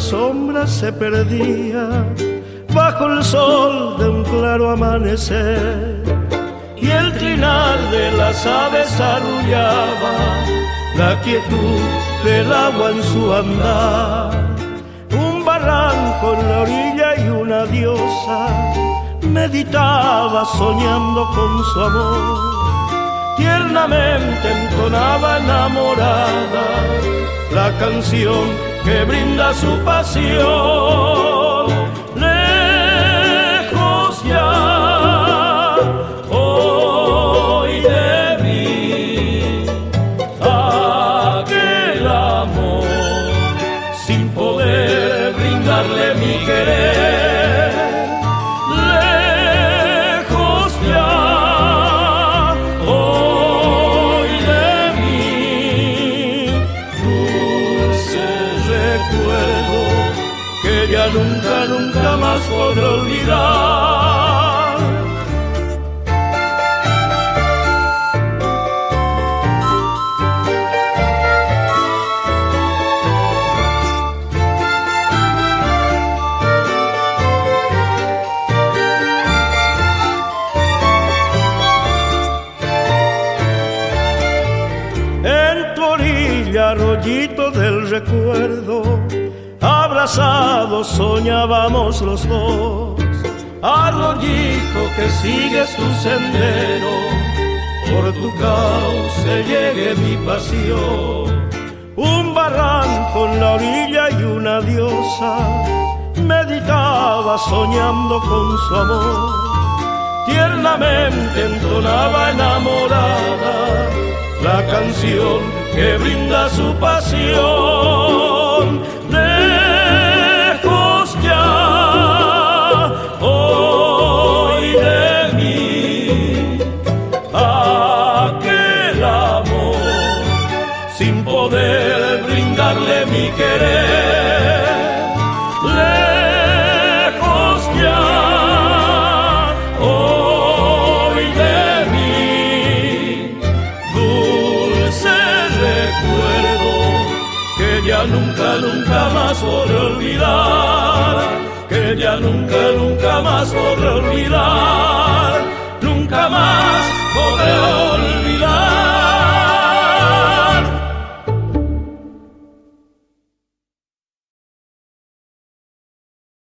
sombra se perdía bajo el sol de un claro amanecer, y el trinar de las aves arrullaba la quietud del agua en su andar. Un barranco en la orilla y una diosa meditaba soñando con su amor. Tiernamente entonaba enamorada la canción que brinda su pasión. Lejos ya hoy de mí aquel amor, sin poder brindarle mi querer. Nunca, nunca más podré olvidar. En tu orilla, arroyito del recuerdo, abrazados soñábamos los dos. Arroyito que sigues tu sendero, por tu cauce llegue mi pasión. Un barranco en la orilla y una diosa meditaba soñando con su amor. Tiernamente entonaba enamorada la canción que brinda su pasión. Lejos ya hoy de mí aquel amor, sin poder brindarle mi querer. Lejos ya hoy de mí, dulce recuerdo que ya nunca, nunca más podré olvidar, que ya nunca, nunca más podré olvidar, nunca más podré olvidar.